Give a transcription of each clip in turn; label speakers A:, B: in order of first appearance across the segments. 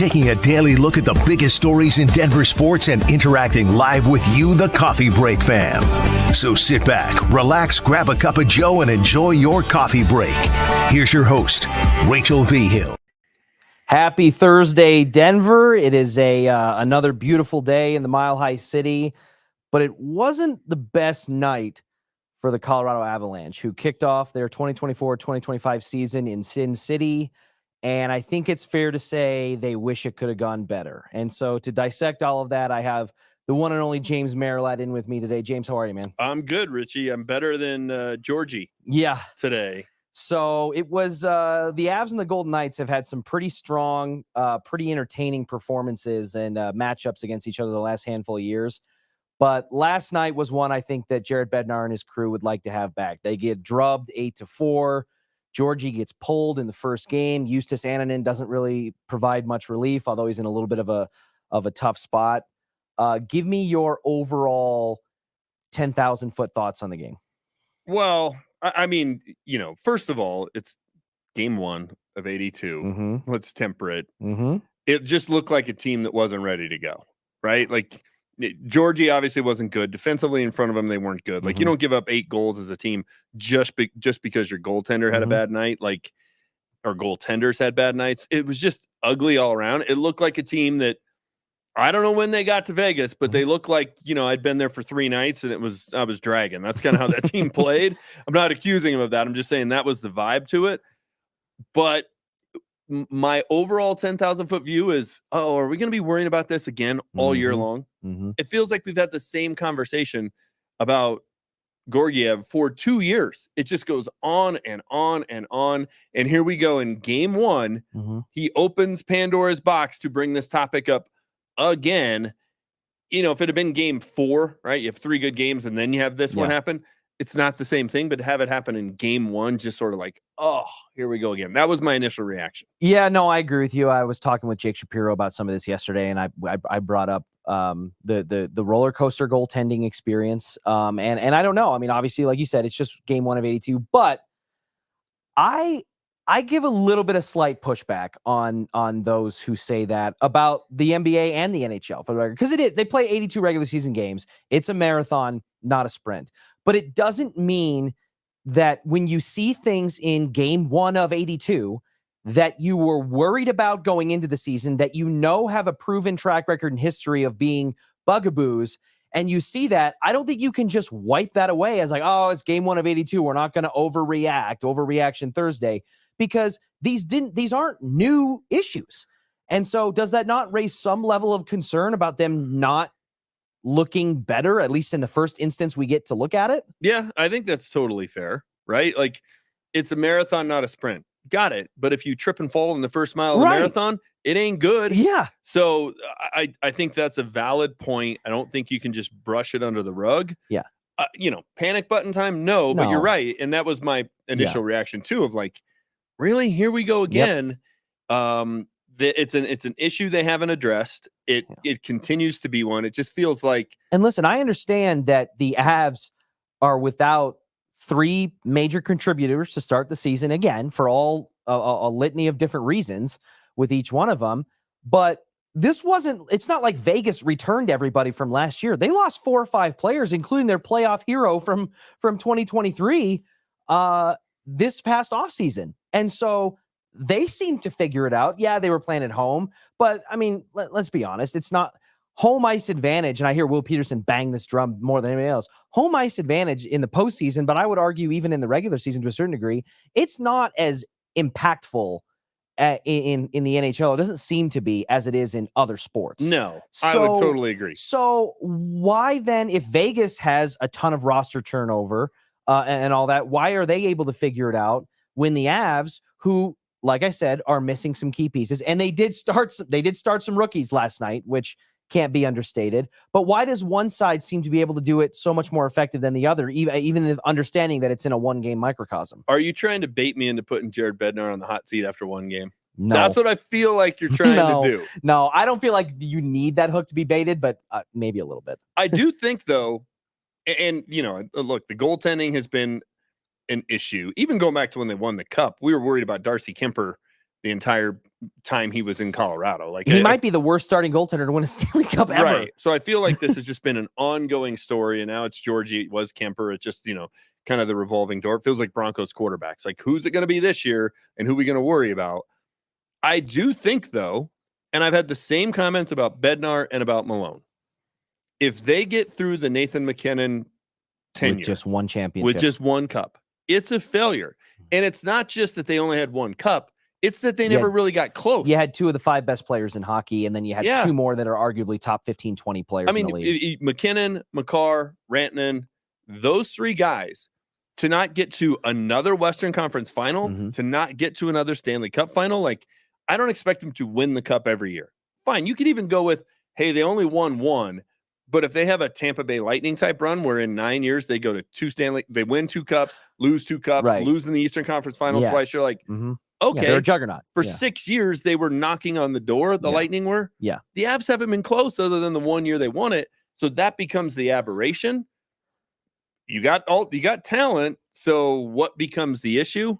A: taking a daily look at the biggest stories in Denver sports and interacting live with you, the Coffee Break fam. So sit back, relax, grab a cup of joe, and enjoy your coffee break. Here's your host, Rachel V. Hill.
B: Happy Thursday, Denver. It is another beautiful day in the Mile High City, but it wasn't the best night for the Colorado Avalanche, who kicked off their 2024-2025 season in Sin City. And I think it's fair to say they wish it could have gone better. And so to dissect all of that, I have the one and only James Merilatt in with me today. James, how are you, man?
C: I'm good, Richie. I'm better than Georgie.
B: Yeah.
C: Today.
B: So it was the Avs and the Golden Knights have had some pretty strong, pretty entertaining performances and matchups against each other the last handful of years. But last night was one I think that Jared Bednar and his crew would like to have back. They get drubbed 8-4. Georgie gets pulled in the first game. Justus Annunen doesn't really provide much relief, although he's in a little bit of a tough spot. Give me your overall 10,000-foot thoughts on the game.
C: Well, I mean, first of all, it's game one of 82.
B: Mm-hmm.
C: Let's temper it.
B: Mm-hmm.
C: It just looked like a team that wasn't ready to go, right? Like, Georgie obviously wasn't good. Defensively in front of them, they weren't good. Like, you don't give up 8 goals as a team just because your goaltender had a bad night, like, or goaltenders had bad nights. It was just ugly all around. It looked like a team that, I don't know when they got to Vegas, but they looked like, I'd been there for 3 nights and I was dragging. That's kind of how that team played. I'm not accusing them of that. I'm just saying that was the vibe to it. But my overall 10,000-foot view is, are we going to be worrying about this again all year long? It feels like we've had the same conversation about Georgiev for 2 years. It just goes on and on and on. And here we go in game one. He opens Pandora's box to bring this topic up again. If it had been game 4, right? You have 3 good games and then you have this one happen. It's not the same thing, but to have it happen in game 1, just sort of like, here we go again. That was my initial reaction.
B: Yeah, no, I agree with you. I was talking with Jake Shapiro about some of this yesterday, and I brought up the roller coaster goaltending experience. And I don't know. I mean, obviously, like you said, it's just game 1 of 82, but I give a little bit of slight pushback on those who say that about the NBA and the NHL, for the record, because they play 82 regular season games. It's a marathon, not a sprint. But it doesn't mean that when you see things in game 1 of 82 that you were worried about going into the season, that have a proven track record and history of being bugaboos, and you see that, I don't think you can just wipe that away as like, it's game 1 of 82. We're not going to overreaction Thursday, because these aren't new issues. And so does that not raise some level of concern about them not looking better, at least in the first instance we get to look at it?
C: Yeah, I think that's totally fair, right? Like, it's a marathon, not a sprint. Got it. But if you trip and fall in the first mile of the marathon, it ain't good.
B: Yeah.
C: So I think that's a valid point. I don't think you can just brush it under the rug.
B: Yeah.
C: Panic button time? No, but you're right. And that was my initial reaction too, of like, really? Here we go again. Yep. It's an issue they haven't addressed. It continues to be one. It just feels like.
B: And listen, I understand that the Avs are without 3 major contributors to start the season again for all a litany of different reasons with each one of them. But it's not like Vegas returned everybody from last year. They lost 4 or 5 players, including their playoff hero from 2023 this past offseason. And so they seem to figure it out. Yeah, they were playing at home, but I mean, let's be honest. It's not home ice advantage. And I hear Will Peterson bang this drum more than anybody else. Home ice advantage in the postseason, but I would argue even in the regular season to a certain degree, it's not as impactful in the NHL. It doesn't seem to be as it is in other sports.
C: No, I would totally agree.
B: So why then, if Vegas has a ton of roster turnover and all that, why are they able to figure it out when the Avs, who, like I said, are missing some key pieces, and they did start some rookies last night, which can't be understated. But why does one side seem to be able to do it so much more effective than the other, even understanding that it's in a 1-game microcosm?
C: Are you trying to bait me into putting Jared Bednar on the hot seat after 1 game?
B: No.
C: That's what I feel like you're trying to do.
B: No, I don't feel like you need that hook to be baited, but maybe a little bit.
C: I do think, though, and, look, the goaltending has been an issue. Even going back to when they won the Cup, we were worried about Darcy Kemper the entire time he was in Colorado. Like
B: he might be the worst starting goaltender to win a Stanley Cup ever.
C: Right. So I feel like this has just been an ongoing story, and now it's Georgie, it was Kemper. It's just, kind of the revolving door. It feels like Broncos quarterbacks. Like, who's it going to be this year, and who are we going to worry about? I do think, though, and I've had the same comments about Bednar and about Malone. If they get through the Nathan McKinnon tenure
B: with just one championship,
C: with just one cup, it's a failure. And it's not just that they only had one cup. It's that they never really got close.
B: You had 2 of the 5 best players in hockey, and then you had 2 more that are arguably top 15, 20 players in the league.
C: McKinnon, Makar, Rantanen, those 3 guys, to not get to another Western Conference final, to not get to another Stanley Cup final, like, I don't expect them to win the cup every year. Fine, you could even go with, hey, they only won 1, but if they have a Tampa Bay Lightning type run where in 9 years they go to 2 they win 2 cups, lose 2 cups, lose in the Eastern Conference Finals twice, you're like, okay,
B: they're a juggernaut.
C: For 6 years, they were knocking on the door. The Lightning were.
B: Yeah.
C: The Avs haven't been close other than the 1 year they won it. So that becomes the aberration. You got talent. So what becomes the issue?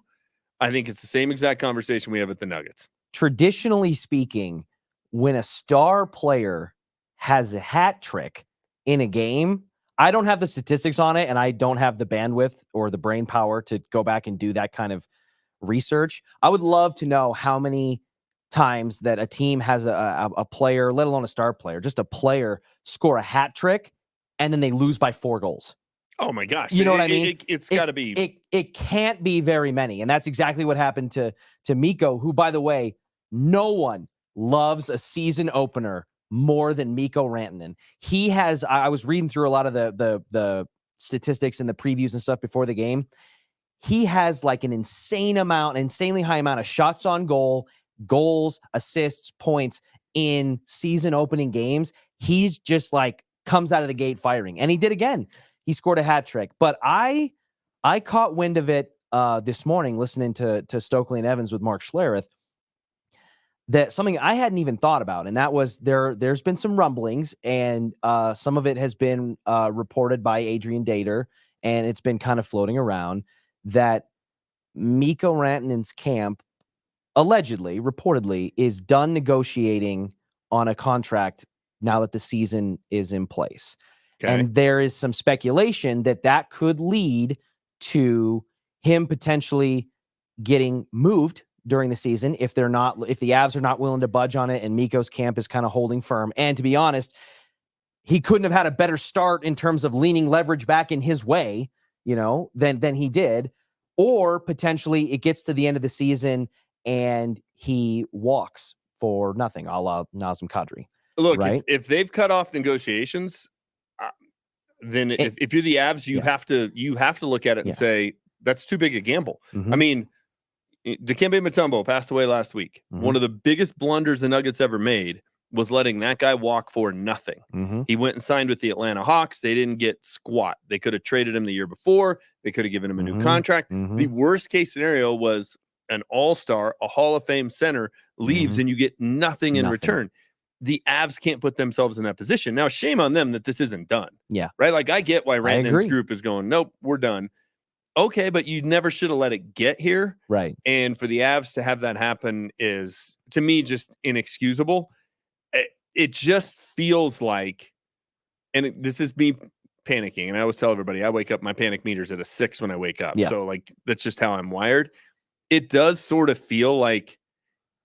C: I think it's the same exact conversation we have at the Nuggets.
B: Traditionally speaking, when a star player has a hat trick in a game, I don't have the statistics on it, and I don't have the bandwidth or the brain power to go back and do that kind of research. I would love to know how many times that a team has a player, let alone a star player, just a player score a hat trick and then they lose by 4 goals.
C: Oh my gosh.
B: You know what I mean?
C: It's got to be.
B: It can't be very many. And that's exactly what happened to Mikko, who, by the way, no one loves a season opener more than Mikko Rantanen. He has, I was reading through a lot of the statistics and the previews and stuff before the game. He has like an insanely high amount of shots on goal, goals, assists, points in season opening games. He's just like comes out of the gate firing. And he did again. He scored a hat trick. But I caught wind of it this morning listening to Stokely and Evans with Mark Schlereth, that something I hadn't even thought about. And that was there's been some rumblings, and some of it has been reported by Adrian Dater, and it's been kind of floating around that Mikko Rantanen's camp reportedly is done negotiating on a contract now that the season is in place. Okay. And there is some speculation that could lead to him potentially getting moved during the season if the Avs are not willing to budge on it and Mikko's camp is kind of holding firm. And to be honest, he couldn't have had a better start in terms of leaning leverage back in his way, than he did. Or potentially it gets to the end of the season and he walks for nothing, a la Nazem Kadri.
C: Look,
B: right?
C: if they've cut off negotiations, then if you're the Avs, you have to look at it and say that's too big a gamble. I mean, Dikembe Mutombo passed away last week. One of the biggest blunders the Nuggets ever made was letting that guy walk for nothing. He went and signed with the Atlanta Hawks. They didn't get squat. They could have traded him the year before. They could have given him a new contract. The worst case scenario was an all-star, a Hall of Fame center leaves and you get nothing in return. The Avs can't put themselves in that position. Now, shame on them that this isn't done.
B: Yeah.
C: Right? Like, I get why Rantanen's group is going, nope, we're done. Okay, but you never should have let it get here.
B: Right.
C: And for the Avs to have that happen is, to me, just inexcusable. It just feels like, and this is me panicking, and I always tell everybody, I wake up, my panic meter's at a 6 when I wake up. Yeah. So, like, that's just how I'm wired. It does sort of feel like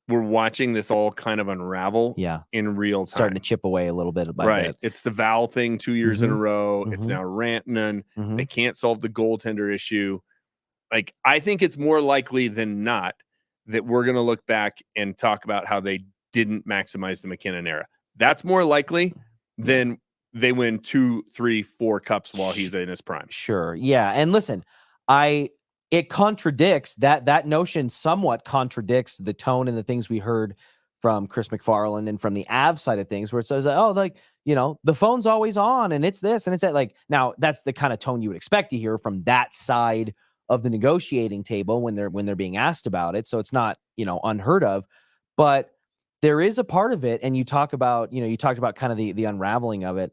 C: we're watching this all kind of unravel in real time.
B: Starting to chip away a little bit. Bit.
C: It's the Val thing 2 years in a row. It's now Rantanen. They can't solve the goaltender issue. Like, I think it's more likely than not that we're going to look back and talk about how they didn't maximize the McKinnon era. That's more likely than they win 2, 3, 4 cups while he's in his prime.
B: Sure. Yeah. And listen, it contradicts that notion somewhat contradicts the tone and the things we heard from Chris McFarland and from the Avs side of things, where it says, the phone's always on and it's this and it's that. Like, now that's the kind of tone you would expect to hear from that side of the negotiating table when they're being asked about it. So it's not, unheard of, but there is a part of it. And you talked about kind of the unraveling of it.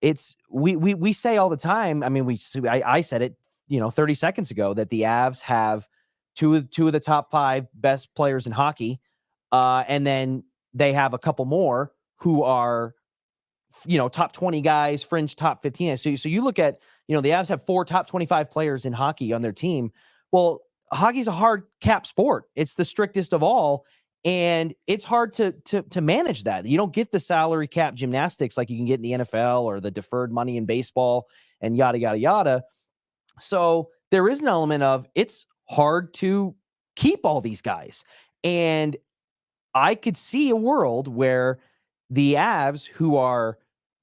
B: It's, we say all the time. I mean, I said it, 30 seconds ago, that the Avs have two of the top 5 best players in hockey. And then they have a couple more who are, top 20 guys, fringe top 15. So you look at, the Avs have 4 top 25 players in hockey on their team. Well, hockey's a hard cap sport. It's the strictest of all. And it's hard to manage that. You don't get the salary cap gymnastics like you can get in the NFL or the deferred money in baseball and yada, yada, yada. So there is an element of it's hard to keep all these guys. And I could see a world where the Avs, who are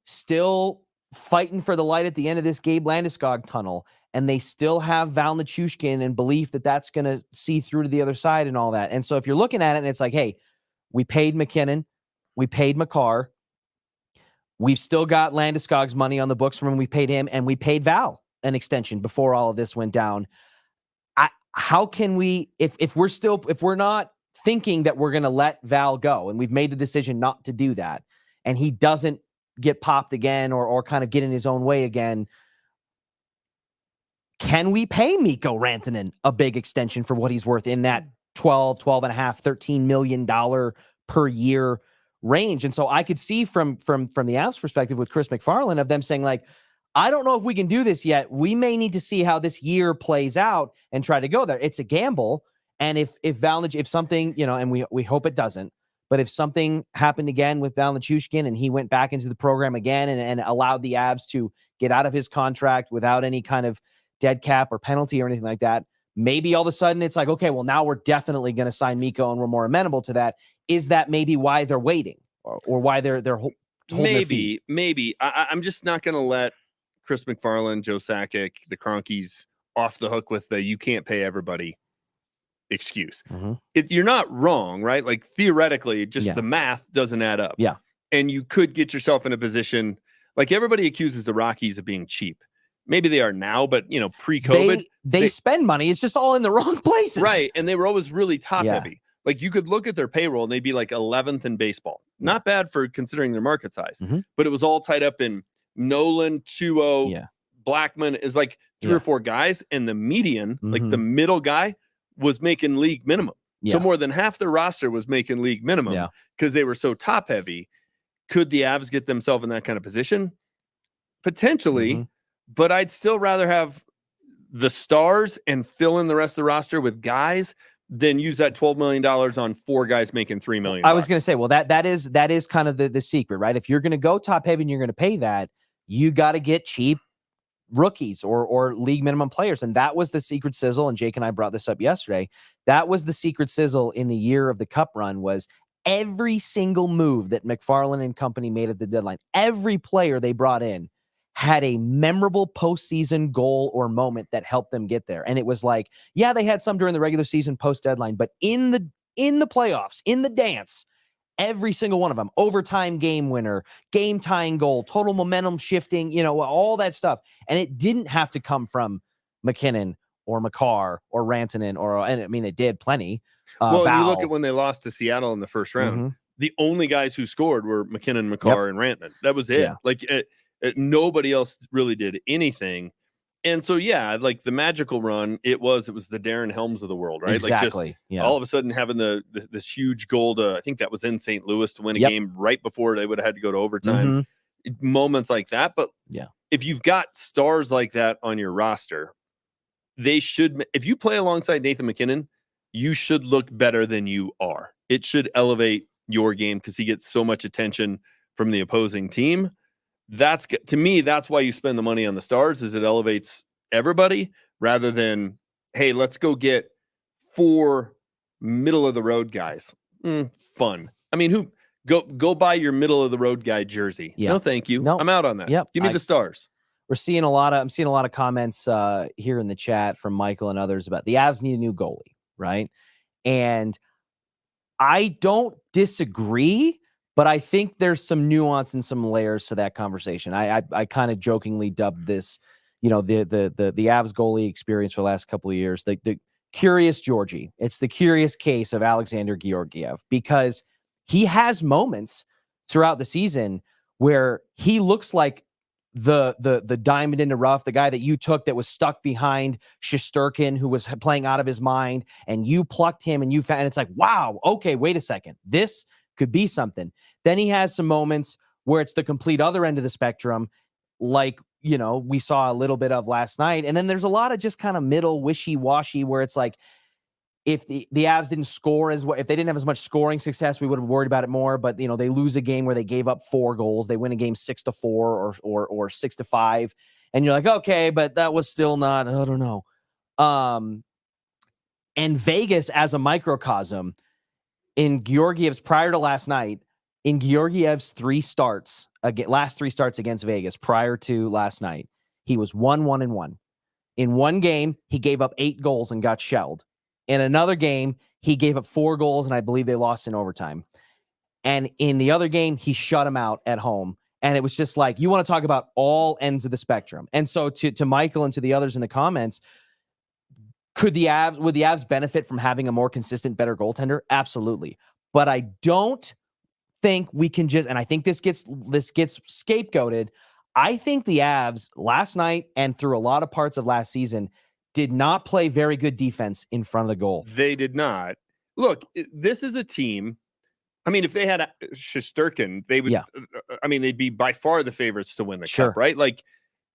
B: still fighting for the light at the end of this Gabe Landeskog tunnel, and they still have Val Nichushkin and belief that that's going to see through to the other side and all that. And so if you're looking at it and it's like, hey, we paid McKinnon, we paid Makar, we've still got Landeskog's money on the books from when we paid him, and we paid Val an extension before all of this went down. How can we, if we're not thinking that we're going to let Val go, and we've made the decision not to do that, and he doesn't get popped again or kind of get in his own way again, can we pay Mikko Rantanen a big extension for what he's worth in that $12 and a half, $13 million per year range? And so I could see from the Avs perspective with Chris McFarland of them saying, like, I don't know if we can do this yet. We may need to see how this year plays out and try to go there. It's a gamble. And if something, and we hope it doesn't, but if something happened again with Val Nichushkin and he went back into the program again and allowed the Avs to get out of his contract without any kind of dead cap or penalty or anything like that, maybe all of a sudden it's like, okay, well, now we're definitely going to sign Mikko and we're more amenable to that. Is that maybe why they're waiting or why they're holding their feet?
C: Maybe. I'm just not going to let Chris McFarland, Joe Sakic, the Cronkies off the hook with the you can't pay everybody excuse.
B: Mm-hmm.
C: You're not wrong, right? Like theoretically, just the math doesn't add up.
B: Yeah.
C: And you could get yourself in a position like everybody accuses the Rockies of being cheap. Maybe they are now, but pre-COVID,
B: they spend money. It's just all in the wrong places.
C: Right. And they were always really top heavy. Like you could look at their payroll and they'd be like 11th in baseball. Not bad for considering their market size, but it was all tied up in Nolan, 2-0, Blackman is like 3 or 4 guys. And the median, like the middle guy was making league minimum. So more than half the roster was making league minimum because they were so top heavy. Could the Avs get themselves in that kind of position? Potentially. But I'd still rather have the stars and fill in the rest of the roster with guys than use that $12 million on 4 guys making $3 million.
B: I was going to say, well, that is kind of the secret, right? If you're going to go top heavy and you're going to pay that, you got to get cheap rookies or league minimum players. And that was the secret sizzle. And Jake and I brought this up yesterday. That was the secret sizzle in the year of the Cup run was every single move that McFarland and company made at the deadline. Every player they brought in had a memorable postseason goal or moment that helped them get there. And it was like, they had some during the regular season post deadline, but in the playoffs, in the dance, every single one of them, overtime game winner, game tying goal, total momentum shifting, all that stuff. And it didn't have to come from McKinnon or Makar or Rantanen and I mean, it did plenty.
C: Well,
B: Val.
C: you look at when they lost to Seattle in the first round, the only guys who scored were McKinnon, Makar, and Rantanen. That was it. Yeah. Nobody else really did anything. And so, like the magical run, it was the Darren Helms of the world, right?
B: Exactly.
C: Like just all of a sudden having this huge goal to, I think that was in St. Louis to win a game right before they would have had to go to overtime. Moments like that. But if you've got stars like that on your roster, they should, if you play alongside Nathan McKinnon, you should look better than you are. It should elevate your game because he gets so much attention from the opposing team. That's to me, that's why you spend the money on the stars is it elevates everybody rather than, hey, let's go get 4 middle of the road guys. Fun. I mean, who go buy your middle of the road guy jersey. No, thank you.
B: No.
C: I'm out on that. Give me the stars.
B: I'm seeing a lot of comments here in the chat from Michael and others about the Avs need a new goalie, right? And I don't disagree, but I think there's some nuance and some layers to that conversation. I kind of jokingly dubbed this, the Avs goalie experience for the last couple of years, the Curious Georgie. It's the curious case of Alexander Georgiev because he has moments throughout the season where he looks like the diamond in the rough, the guy that you took that was stuck behind Shesterkin, who was playing out of his mind, and you plucked him and you found, and it's like, wow, okay, wait a second. This could be something. Then he has some moments where it's the complete other end of the spectrum, like, we saw a little bit of last night. And then there's a lot of just kind of middle wishy-washy where it's like, if the Avs didn't score as well, if they didn't have as much scoring success, we would have worried about it more. But they lose a game where they gave up 4 goals. They win a game 6-4 or 6-5, and you're like, okay, but that was still not. I don't know. And Vegas as a microcosm in Georgiev's prior to last night, in Georgiev's last 3 starts against Vegas prior to last night, he was 1-1-1. In one game, he gave up 8 goals and got shelled. In another game, he gave up 4 goals, and I believe they lost in overtime. And in the other game, he shut him out at home. And it was just like, you want to talk about all ends of the spectrum. And so to Michael and to the others in the comments, would the Avs benefit from having a more consistent, better goaltender? Absolutely. But I don't think we can just, and I think this gets scapegoated. I think the Avs last night and through a lot of parts of last season did not play very good defense in front of the goal.
C: They did not. Look, this is a team. I mean, if they had Shesterkin, they would. Yeah. I mean, they'd be by far the favorites to win the cup, right? Like,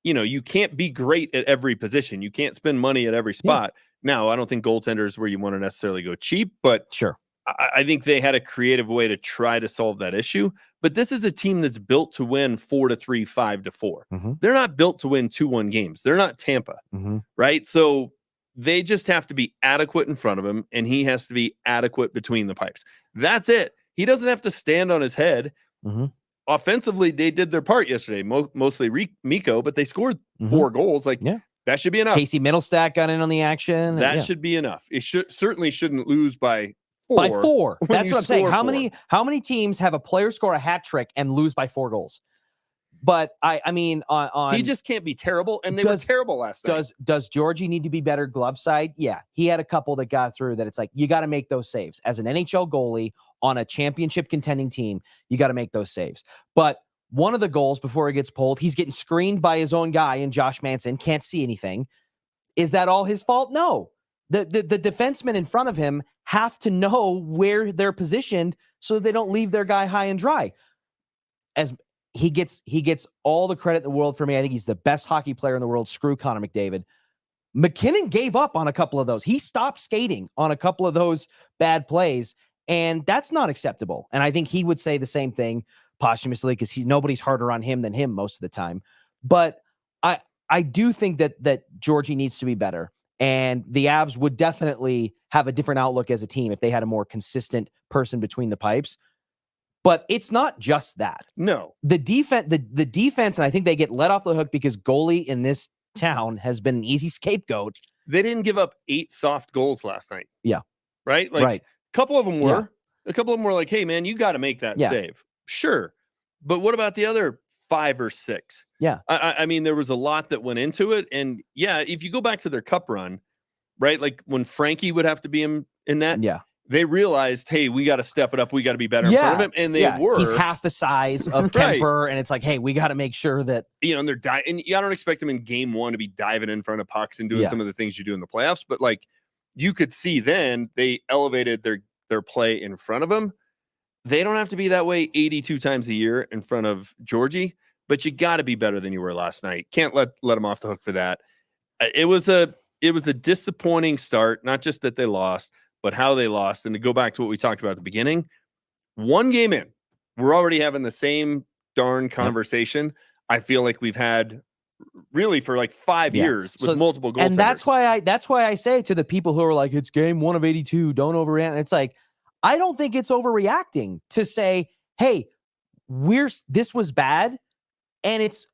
C: you can't be great at every position. You can't spend money at every spot. Yeah. Now, I don't think goaltenders where you want to necessarily go cheap, but
B: sure.
C: I think they had a creative way to try to solve that issue. But this is a team that's built to win 4-3, 5-4. Mm-hmm. They're not built to win 2-1 games. They're not Tampa, right? So they just have to be adequate in front of him, and he has to be adequate between the pipes. That's it. He doesn't have to stand on his head. Mm-hmm. Offensively, they did their part yesterday, mostly Mikko, but they scored 4 goals. Like, that should be enough.
B: Casey Middlestat got in on the action.
C: That should be enough. It certainly shouldn't lose by 4.
B: By 4. That's what I'm saying. How many teams have a player score a hat trick and lose by 4 goals? But I mean, on
C: he just can't be terrible, and they were terrible last night.
B: Does Georgie need to be better glove side? Yeah, he had a couple that got through that. It's like, you got to make those saves as an NHL goalie on a championship contending team. You got to make those saves. But one of the goals before he gets pulled, he's getting screened by his own guy in Josh Manson. Can't see anything. Is that all his fault? No. The defensemen in front of him have to know where they're positioned so they don't leave their guy high and dry. As he gets all the credit in the world for me. I think he's the best hockey player in the world. Screw Connor McDavid. McKinnon gave up on a couple of those. He stopped skating on a couple of those bad plays, and that's not acceptable. And I think he would say the same thing posthumously because nobody's harder on him than him most of the time. But I do think that Georgie needs to be better. And the Avs would definitely have a different outlook as a team if they had a more consistent person between the pipes. But it's not just that.
C: No.
B: The defense, and I think they get let off the hook because goalie in this town has been an easy scapegoat.
C: They didn't give up 8 soft goals last night.
B: Yeah.
C: Right? Like, right. A couple of them were. Yeah. A couple of them were like, hey, man, you got to make that save. Sure. But what about the other 5 or 6?
B: Yeah.
C: I mean, there was a lot that went into it. And yeah, if you go back to their cup run, right? Like when Frankie would have to be in that.
B: Yeah.
C: They realized, hey, we got to step it up. We got to be better in front of him. And they were.
B: He's half the size of Kemper. And it's like, hey, we got to make sure that.
C: And they're and I don't expect them in game 1 to be diving in front of pucks and doing some of the things you do in the playoffs. But like you could see then they elevated their play in front of him. They don't have to be that way 82 times a year in front of Georgie, but you got to be better than you were last night. Can't let them off the hook for that. It was a disappointing start, not just that they lost, but how they lost. And to go back to what we talked about at the beginning, 1 game in, we're already having the same darn conversation. I feel like we've had really for like 5 years with multiple goals.
B: And that's why I say to the people who are like, it's game 1 of 82, don't overreact. It's like, I don't think it's overreacting to say, hey, this was bad and it's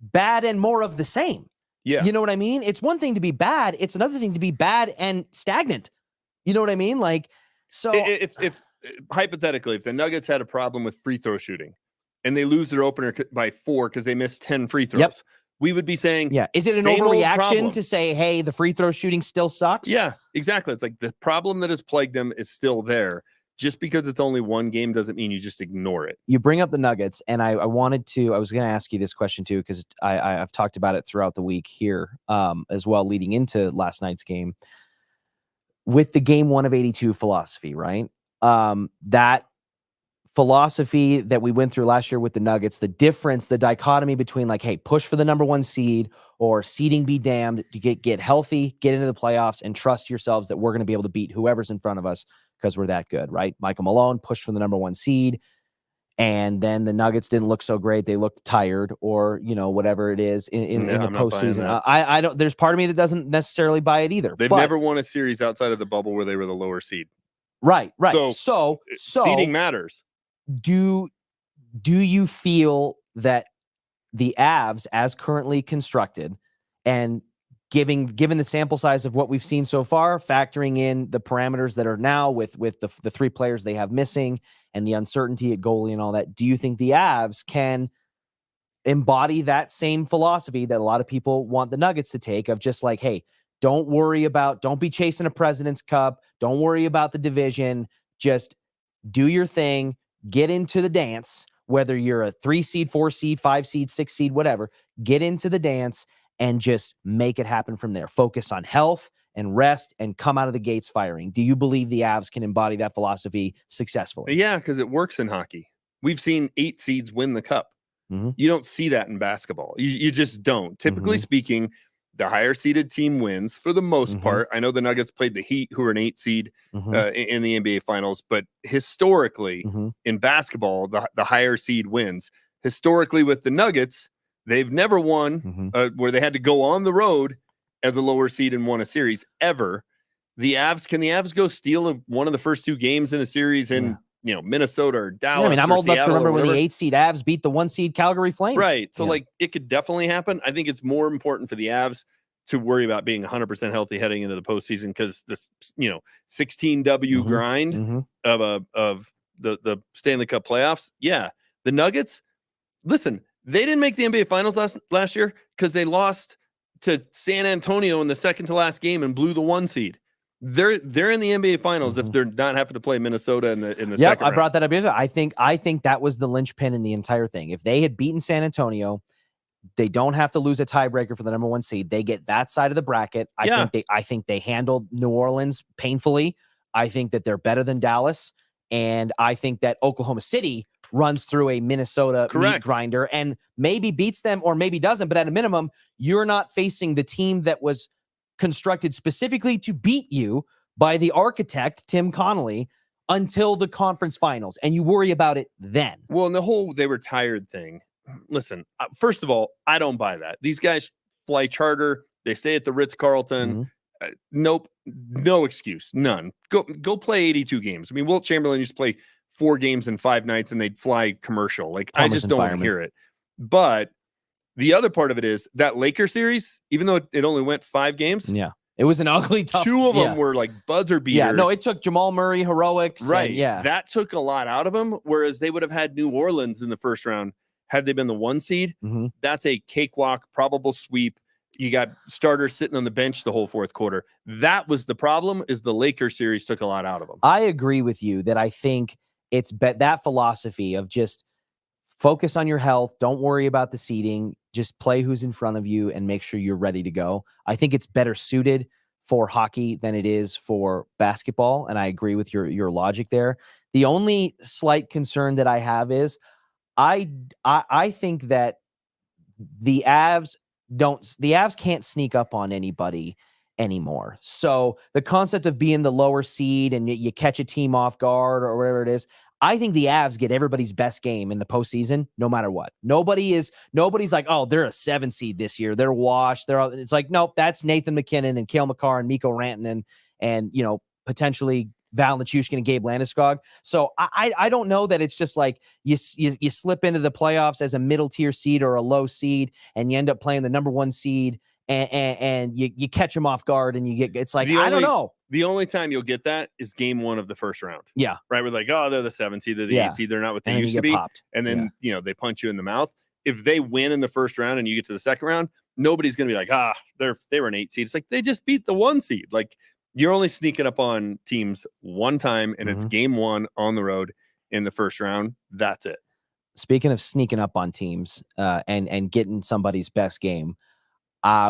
B: bad and more of the same.
C: Yeah.
B: You know what I mean? It's one thing to be bad. It's another thing to be bad and stagnant. You know what I mean? Like, so
C: if hypothetically, if the Nuggets had a problem with free throw shooting and they lose their opener by 4 because they missed 10 free throws, we would be saying,
B: is it an overreaction to say, hey, the free throw shooting still sucks?
C: Yeah, exactly. It's like the problem that has plagued them is still there. just because it's only one game doesn't mean you just ignore it.
B: You bring up the Nuggets, and I was going to ask you this question too, because I've talked about it throughout the week here as well, leading into last night's game. With the game 1 of 82 philosophy, right? That philosophy that we went through last year with the Nuggets, the difference, the dichotomy between like, hey, push for the number 1 seed or seeding be damned, to get healthy, get into the playoffs, and trust yourselves that we're going to be able to beat whoever's in front of us because we're that good, right? Michael Malone pushed for the number 1 seed, and then the Nuggets didn't look so great. They looked tired, or whatever it is in the postseason. I don't. There's part of me that doesn't necessarily buy it either.
C: They've never won a series outside of the bubble where they were the lower seed.
B: Right. So
C: seeding matters.
B: Do you feel that the Avs, as currently constructed, and given the sample size of what we've seen so far, factoring in the parameters that are now with the 3 players they have missing and the uncertainty at goalie and all that, do you think the Avs can embody that same philosophy that a lot of people want the Nuggets to take, of just like, hey, don't be chasing a President's Cup, don't worry about the division, just do your thing, get into the dance, whether you're a 3 seed, 4 seed, 5 seed, 6 seed, whatever, get into the dance and just make it happen from there. Focus on health and rest and come out of the gates firing. Do you believe the Avs can embody that philosophy successfully?
C: Yeah, because it works in hockey. We've seen 8 seeds win the cup.
B: Mm-hmm.
C: You don't see that in basketball. You just don't. Typically speaking, the higher seeded team wins for the most part. I know the Nuggets played the Heat, who are an 8 seed in the NBA Finals, but historically in basketball, the higher seed wins. Historically with the Nuggets, they've never won where they had to go on the road as a lower seed and won a series ever. Can the Avs go steal one of the first 2 games in a series in Minnesota or Dallas?
B: I mean, I'm old enough to remember when the 8 seed Avs beat the 1 seed Calgary Flames.
C: Right. So like it could definitely happen. I think it's more important for the Avs to worry about being 100% healthy heading into the postseason, because this 16W grind of the Stanley Cup playoffs. Yeah, the Nuggets. Listen, they didn't make the NBA Finals last year because they lost to San Antonio in the second to last game and blew the 1 seed. They're in the NBA Finals if they're not having to play Minnesota in the second round.
B: I brought that up yesterday. I think that was the linchpin in the entire thing. If they had beaten San Antonio, they don't have to lose a tiebreaker for the number 1 seed. They get that side of the bracket. I think they handled New Orleans painfully. I think that they're better than Dallas, and I think that Oklahoma City runs through a Minnesota meat grinder and maybe beats them or maybe doesn't. But at a minimum, you're not facing the team that was constructed specifically to beat you by the architect, Tim Connolly, until the conference finals. And you worry about it then.
C: Well, and the whole they were tired thing. Listen, first of all, I don't buy that. These guys fly charter. They stay at the Ritz-Carlton. Nope. No excuse. None. Go play 82 games. I mean, Wilt Chamberlain used to play 4 games in 5 nights and they'd fly commercial. Like, I just don't want to hear it. But the other part of it is that Laker series, even though it only went 5 games.
B: Yeah. It was an ugly, tough.
C: 2 of them were like buzzer beaters.
B: Yeah, no, it took Jamal Murray heroics.
C: Right. That took a lot out of them. Whereas they would have had New Orleans in the first round had they been the 1 seed. That's a cakewalk, probable sweep. You got starters sitting on the bench the whole 4th quarter. That was the problem, is the Lakers series took a lot out of them.
B: I agree with you that I think it's that philosophy of just focus on your health. Don't worry about the seeding. Just play who's in front of you and make sure you're ready to go. I think it's better suited for hockey than it is for basketball. And I agree with your logic there. The only slight concern that I have is I think that the Avs can't sneak up on anybody anymore. So the concept of being the lower seed and you catch a team off guard or whatever it is, I think the Avs get everybody's best game in the postseason, no matter what. Nobody's like, oh, they're a 7 seed this year. They're washed. It's like, nope, that's Nathan McKinnon and Cale Makar and Mikko Rantanen and potentially Val Nichushkin and Gabe Landeskog. So I don't know that it's just like you slip into the playoffs as a middle tier seed or a low seed and you end up playing the number 1 seed and you catch them off guard and it's like, I don't know.
C: The only time you'll get that is game 1 of the first round.
B: Yeah.
C: Right. We're like, oh, they're the 7 seed, they're the 8 seed. They're not what they used to be.
B: Popped.
C: And then, they punch you in the mouth. If they win in the first round and you get to the second round, nobody's going to be like, they were an 8 seed. It's like, they just beat the 1 seed. Like, You're only sneaking up on teams one time, and it's game one on the road in the first round. That's it.
B: Speaking of sneaking up on teams and getting somebody's best game,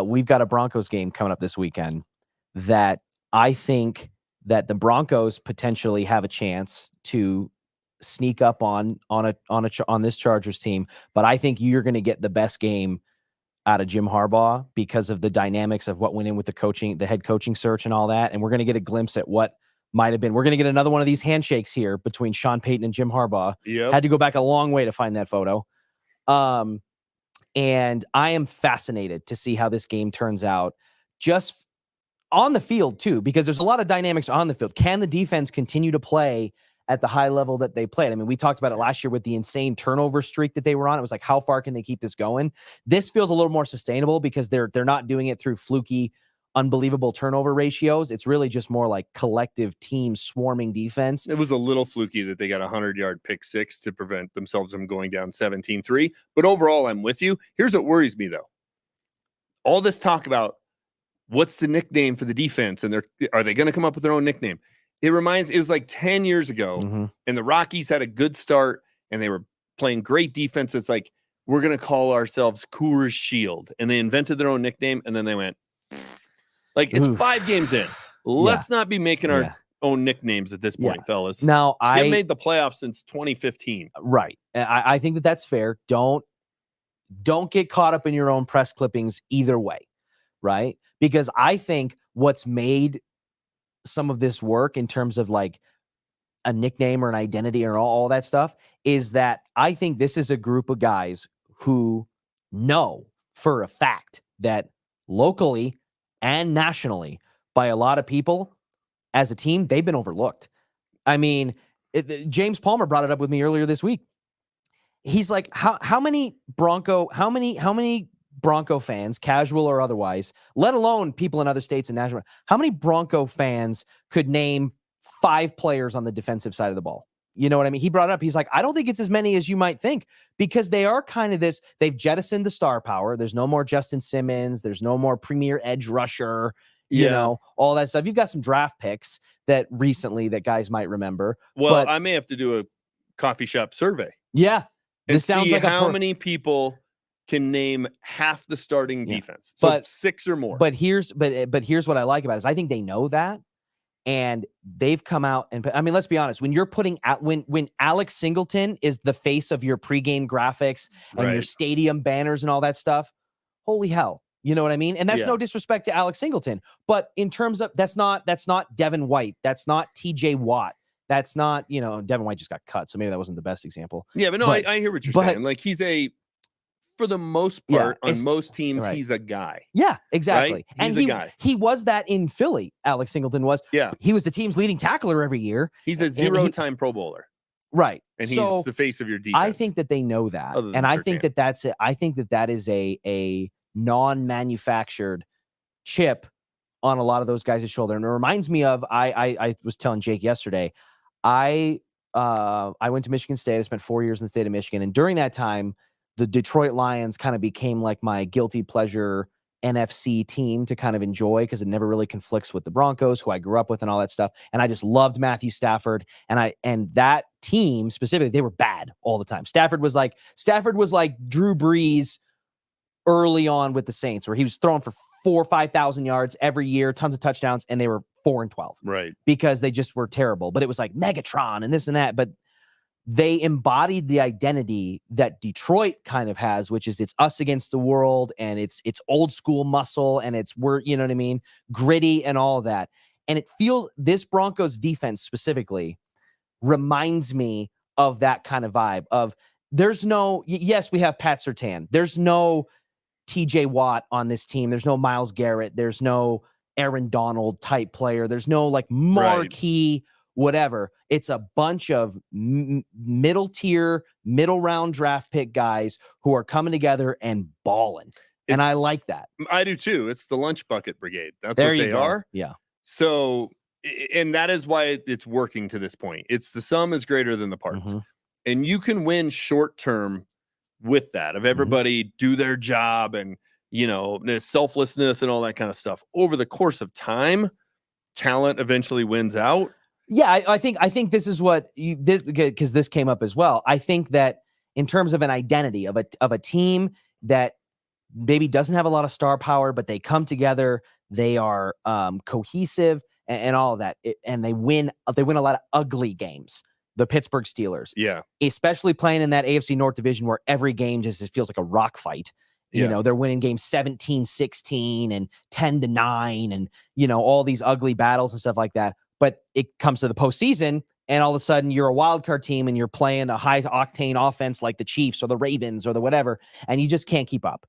B: we've got a Broncos game coming up this weekend that I think that the Broncos potentially have a chance to sneak up on this Chargers team, but I think you're going to get the best game out of Jim Harbaugh because of the dynamics of what went in with the head coaching search and all that. And we're going to get a glimpse at what might have been. We're going to get another one of these handshakes here between Sean Payton and Jim Harbaugh.
C: Yep.
B: Had to go back a long way to find that photo. And I am fascinated to see how this game turns out just on the field too, because there's a lot of dynamics on the field. Can the defense continue to play at the high level that they played? I mean, we talked about it last year with the insane turnover streak that they were on. It was like, how far can they keep this going? This feels a little more sustainable because they're not doing it through fluky, unbelievable turnover ratios. It's really just more like collective team swarming defense.
C: It was a little fluky that they got a 100-yard pick six to prevent themselves from going down 17-3. But overall, I'm with you. Here's what worries me, though. All this talk about what's the nickname for the defense, and are they going to come up with their own nickname? It was like 10 years ago, and the Rockies had a good start, and they were playing great defense. It's like, we're going to call ourselves Coors Shield, and they invented their own nickname, and then they went, like, it's 5 games in. Let's not be making our own nicknames at this point, fellas.
B: Now,
C: I made the playoffs since 2015.
B: Right. I think that's fair. Don't get caught up in your own press clippings either way, right? Because I think what's made some of this work in terms of like a nickname or an identity or all that stuff is that I think this is a group of guys who know for a fact that locally and nationally by a lot of people as a team, they've been overlooked. I mean, James Palmer brought it up with me earlier this week. He's like, how many Bronco fans, casual or otherwise, let alone people in other states and national, how many Bronco fans could name 5 players on the defensive side of the ball? You know what I mean? He brought it up. He's like, I don't think it's as many as you might think because they are kind of this, they've jettisoned the star power. There's no more Justin Simmons. There's no more premier edge rusher, you know, all that stuff. You've got some draft picks that recently that guys might remember.
C: Well, I may have to do a coffee shop survey.
B: Yeah.
C: And sounds like how many people can name half the starting defense. So but 6 or more.
B: But here's what I like about it is I think they know that. And they've come out and I mean, let's be honest, when you're putting out when Alex Singleton is the face of your pregame graphics and your stadium banners and all that stuff, holy hell. You know what I mean? And that's no disrespect to Alex Singleton. But in terms of that's not Devin White. That's not TJ Watt. That's not, Devin White just got cut. So maybe that wasn't the best example.
C: Yeah, but no, I hear what you're saying. Like he's for the most part, on most teams, he's a guy.
B: Yeah, exactly.
C: Right? He's a guy.
B: He was that in Philly. Alex Singleton was.
C: Yeah.
B: He was the team's leading tackler every year.
C: He's a 0-time Pro Bowler.
B: Right.
C: And he's the face of your defense.
B: I think that they know that. And I think that that's it. I think that is a non-manufactured chip on a lot of those guys' shoulder. And it reminds me of, I was telling Jake yesterday, I went to Michigan State. I spent 4 years in the state of Michigan. And during that time, the Detroit Lions kind of became like my guilty pleasure NFC team to kind of enjoy because it never really conflicts with the Broncos, who I grew up with and all that stuff. And I just loved Matthew Stafford. And that team specifically, they were bad all the time. Stafford was like Drew Brees early on with the Saints, where he was throwing for 4,000 or 5,000 yards every year, tons of touchdowns, and they were 4-12.
C: Right.
B: Because they just were terrible. But it was like Megatron and this and that. But they embodied the identity that Detroit kind of has, which is it's us against the world, and it's old school muscle, and you know what I mean, gritty and all of that. And it feels this Broncos defense specifically reminds me of that kind of vibe of yes, we have Pat Surtain. There's no TJ Watt on this team. There's no Myles Garrett. There's no Aaron Donald type player. There's no like marquee whatever. It's a bunch of middle tier, middle round draft pick guys who are coming together and balling. And I like that.
C: I do too. It's the lunch bucket brigade. That's what they are.
B: Yeah.
C: So, and that is why it's working to this point. It's the sum is greater than the parts. And you can win short term with that, of everybody do their job and, the selflessness and all that kind of stuff. Over the course of time, talent eventually wins out.
B: Yeah, I think this is what because this came up as well. I think that in terms of an identity of a team that maybe doesn't have a lot of star power, but they come together, they are cohesive and all of that, and they win a lot of ugly games. The Pittsburgh Steelers,
C: yeah,
B: especially playing in that AFC North division where every game just feels like a rock fight. You know, they're winning games 17-16 and 10-9 and, you know, all these ugly battles and stuff like that. But it comes to the postseason and all of a sudden you're a wild card team and you're playing a high octane offense like the Chiefs or the Ravens or the whatever, and you just can't keep up.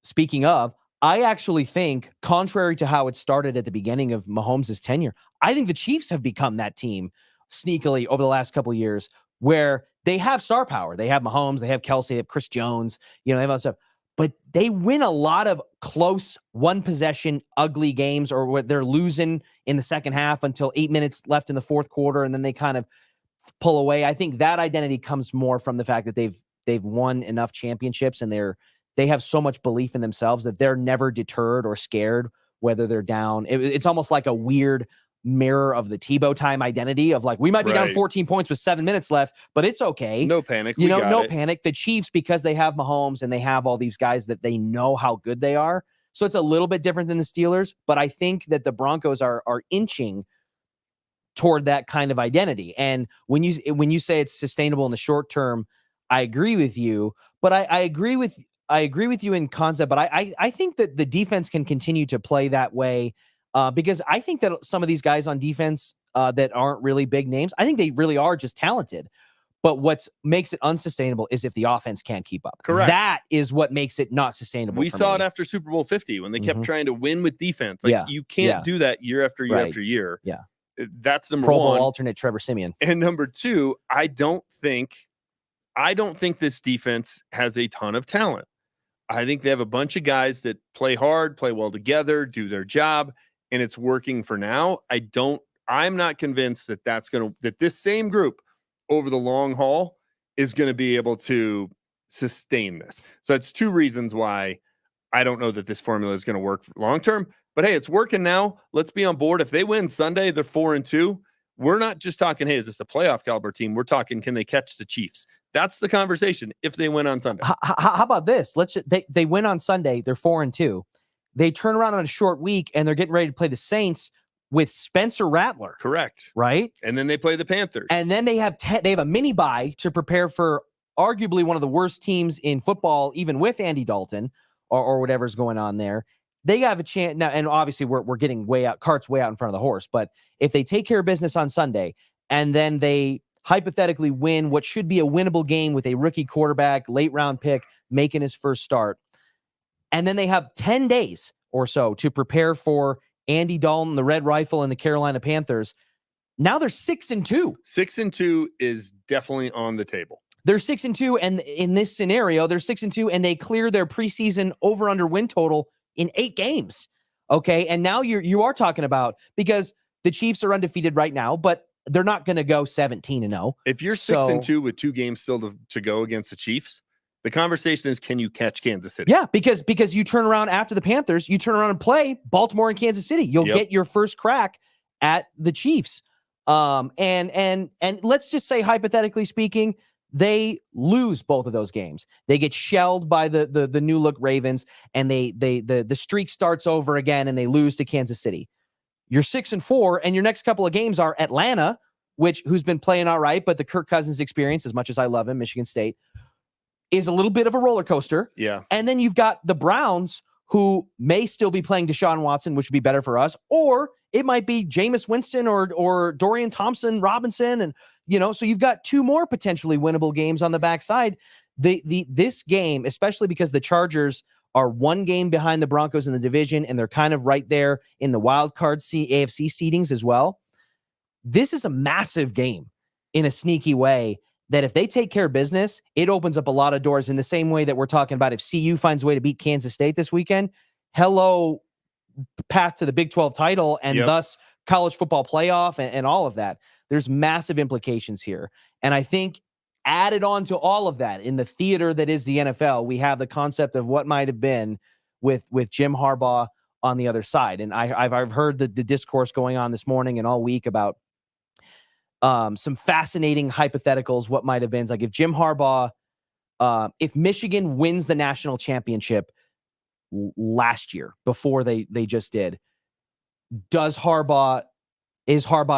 B: Speaking of, I actually think, contrary to how it started at the beginning of Mahomes' tenure, I think the Chiefs have become that team sneakily over the last couple of years where they have star power. They have Mahomes, they have Kelsey, they have Chris Jones, you know, they have other stuff. But they win a lot of close one-possession, ugly games, or where they're losing in the second half until 8 minutes left in the fourth quarter, and then they kind of pull away. I think that identity comes more from the fact that they've won enough championships, and they have so much belief in themselves that they're never deterred or scared whether they're down. It's almost like a weird mirror of the Tebow time identity of like, we might be down 14 points with 7 minutes left, but it's okay.
C: No panic.
B: You know, no panic. The Chiefs, because they have Mahomes and they have all these guys that they know how good they are. So it's a little bit different than the Steelers, but I think that the Broncos are inching toward that kind of identity. And when you say it's sustainable in the short term, I agree with you, but I agree with you in concept, but I think that the defense can continue to play that way. Because I think that some of these guys on defense that aren't really big names, I think they really are just talented. But what makes it unsustainable is if the offense can't keep up.
C: Correct.
B: That is what makes it not sustainable.
C: We saw it after Super Bowl 50 when they kept trying to win with defense. Like you can't do that year after year after year.
B: Yeah.
C: That's number
B: Pro
C: one.
B: Bowl alternate Trevor Siemian.
C: And number two, I don't think this defense has a ton of talent. I think they have a bunch of guys that play hard, play well together, do their job, and it's working for now. I'm not convinced that that this same group over the long haul is going to be able to sustain this. So that's two reasons why I don't know that this formula is going to work long term. But hey, it's working now. Let's be on board. If they win Sunday, they're 4-2. We're not just talking, hey, is this a playoff caliber team? We're talking, can they catch the Chiefs? That's the conversation if they win on Sunday.
B: How about this? They win on Sunday. They're 4-2. They turn around on a short week and they're getting ready to play the Saints with Spencer Rattler.
C: Correct.
B: Right?
C: And then they play the Panthers.
B: And then they have a mini bye to prepare for arguably one of the worst teams in football, even with Andy Dalton or whatever's going on there. They have a chance now, and obviously we're getting carts way out in front of the horse. But if they take care of business on Sunday and then they hypothetically win what should be a winnable game with a rookie quarterback, late round pick, making his first start, and then they have 10 days or so to prepare for Andy Dalton, the Red Rifle, and the Carolina Panthers. Now they're 6-2.
C: 6-2 is definitely on the table.
B: They're 6-2, and in this scenario, they're 6-2, and they clear their preseason over/under win total in 8 games. Okay, and now you are talking about, because the Chiefs are undefeated right now, but they're not going to go 17-0.
C: If you're 6-2 with 2 games still to go against the Chiefs, the conversation is, can you catch Kansas City?
B: Yeah, because you turn around after the Panthers, you turn around and play Baltimore and Kansas City. You'll get your first crack at the Chiefs. And let's just say, hypothetically speaking, they lose both of those games. They get shelled by the new look Ravens, and the streak starts over again, and they lose to Kansas City. You're 6-4, and your next couple of games are Atlanta, who's been playing all right, but the Kirk Cousins experience, as much as I love him, Michigan State, is a little bit of a roller coaster.
C: Yeah.
B: And then you've got the Browns, who may still be playing Deshaun Watson, which would be better for us, or it might be Jameis Winston or Dorian Thompson-Robinson. And, so you've got 2 more potentially winnable games on the backside. This game, especially because the Chargers are 1 game behind the Broncos in the division, and they're kind of right there in the wild card AFC seedings as well. This is a massive game in a sneaky way, that if they take care of business, it opens up a lot of doors, in the same way that we're talking about if CU finds a way to beat Kansas State this weekend. Hello, path to the Big 12 title, and thus college football playoff and all of that. There's massive implications here. And I think added on to all of that, in the theater that is the NFL, we have the concept of what might have been with Jim Harbaugh on the other side. And I've heard the discourse going on this morning and all week about some fascinating hypotheticals. What might have been like if Jim Harbaugh, if Michigan wins the national championship last year before they just did, is Harbaugh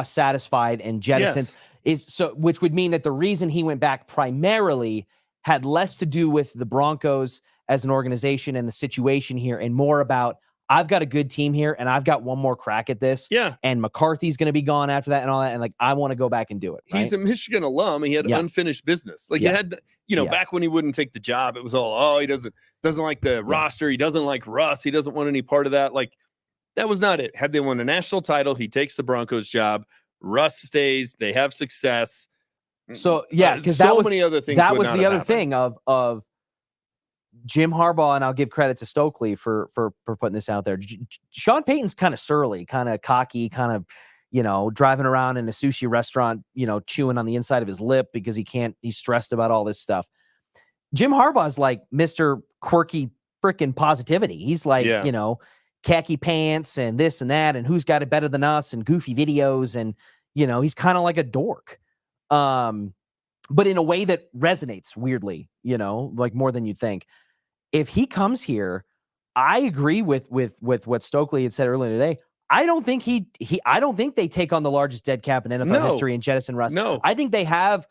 B: satisfied and jettisoned?
C: Yes.
B: Which would mean that the reason he went back primarily had less to do with the Broncos as an organization and the situation here, and more about, I've got a good team here and I've got one more crack at this.
C: Yeah.
B: And McCarthy's going to be gone after that and all that. And like, I want to go back and do it. Right?
C: He's a Michigan alum. He had unfinished business. Like he had, back when he wouldn't take the job, it was all, he doesn't like the roster. He doesn't like Russ. He doesn't want any part of that. Like that was not it. Had they won a national title, he takes the Broncos job. Russ stays. They have success.
B: So because that was
C: many other things.
B: That was the other thing of Jim Harbaugh, and I'll give credit to Stokely for putting this out there. Sean Payton's kind of surly, kind of cocky, kind of, driving around in a sushi restaurant, chewing on the inside of his lip because he's stressed about all this stuff. Jim Harbaugh's like Mr. Quirky freaking positivity. He's like, khaki pants and this and that, and who's got it better than us and goofy videos. And, he's kind of like a dork. But in a way that resonates weirdly, like more than you'd think. If he comes here, I agree with what Stokely had said earlier today. I don't think I don't think they take on the largest dead cap in NFL history and jettison Russ.
C: No.
B: I think they have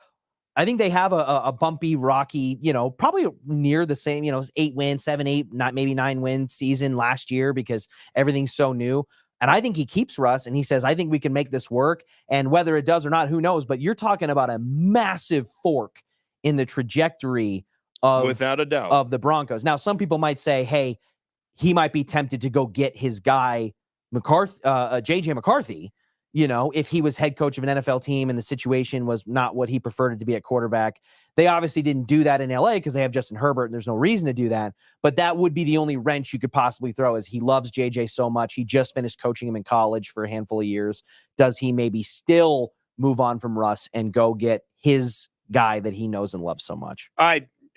B: a bumpy, rocky, probably near the same, 8-win, 7-8, not maybe 9-win season last year because everything's so new. And I think he keeps Russ and he says, I think we can make this work. And whether it does or not, who knows? But you're talking about a massive fork in the trajectory of,
C: without a doubt,
B: of the Broncos. Now, some people might say, hey, he might be tempted to go get his guy, JJ McCarthy, if he was head coach of an NFL team and the situation was not what he preferred it to be at quarterback. They obviously didn't do that in LA because they have Justin Herbert and there's no reason to do that. But that would be the only wrench you could possibly throw, is he loves JJ so much. He just finished coaching him in college for a handful of years. Does he maybe still move on from Russ and go get his guy that he knows and loves so much?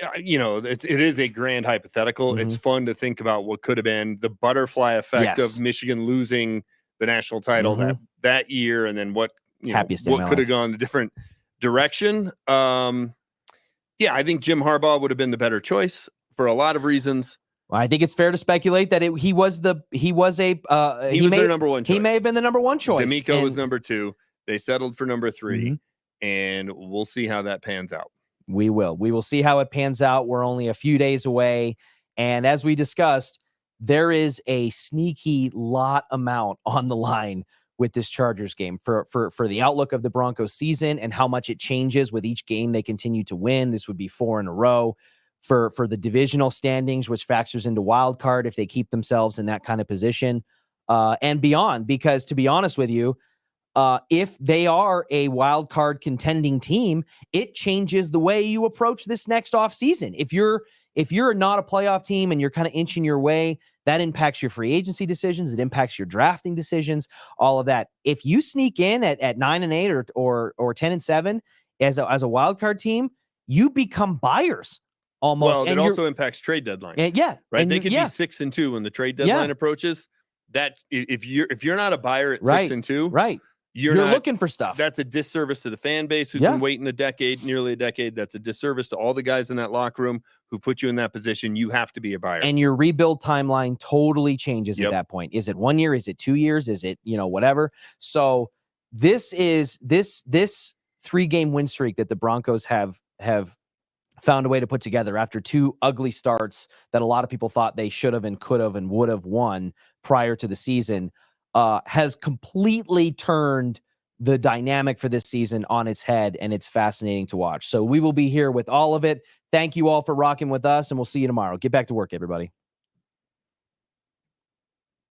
C: It is a grand hypothetical.
B: Mm-hmm.
C: It's fun to think about what could have been the butterfly effect of Michigan losing the national title that year, and then what could have gone a different direction. I think Jim Harbaugh would have been the better choice for a lot of reasons.
B: Well, I think it's fair to speculate that he was their number one choice. He may have been the number one choice.
C: D'Amico was number 2. They settled for number 3, and we'll see how that pans out.
B: We will see how it pans out. We're only a few days away. And as we discussed, there is a sneaky lot amount on the line with this Chargers game for the outlook of the Broncos season and how much it changes with each game they continue to win. This would be 4 in a row for the divisional standings, which factors into wild card if they keep themselves in that kind of position and beyond. Because to be honest with you, if they are a wild card contending team, it changes the way you approach this next offseason. If you're not a playoff team and you're kind of inching your way, that impacts your free agency decisions. It impacts your drafting decisions, all of that. If you sneak in at 9-8 or 10-7 as a wild card team, you become buyers almost.
C: Well, it also impacts trade deadline.
B: Right.
C: They could be 6-2 when the trade deadline approaches. That if you're not a buyer at 6-2,
B: right. You're looking for stuff.
C: That's a disservice to the fan base who's been waiting nearly a decade. That's a disservice to all the guys in that locker room who put you in that position. You have to be a buyer. And your rebuild timeline totally changes at that point. Is it 1 year? Is it 2 years? Is it, whatever? So this 3-game win streak that the Broncos have found a way to put together after 2 ugly starts that a lot of people thought they should have and could have and would have won prior to the season has completely turned the dynamic for this season on its head, and it's fascinating to watch. So we will be here with all of it. Thank you all for rocking with us, and we'll see you tomorrow. Get back to work, everybody.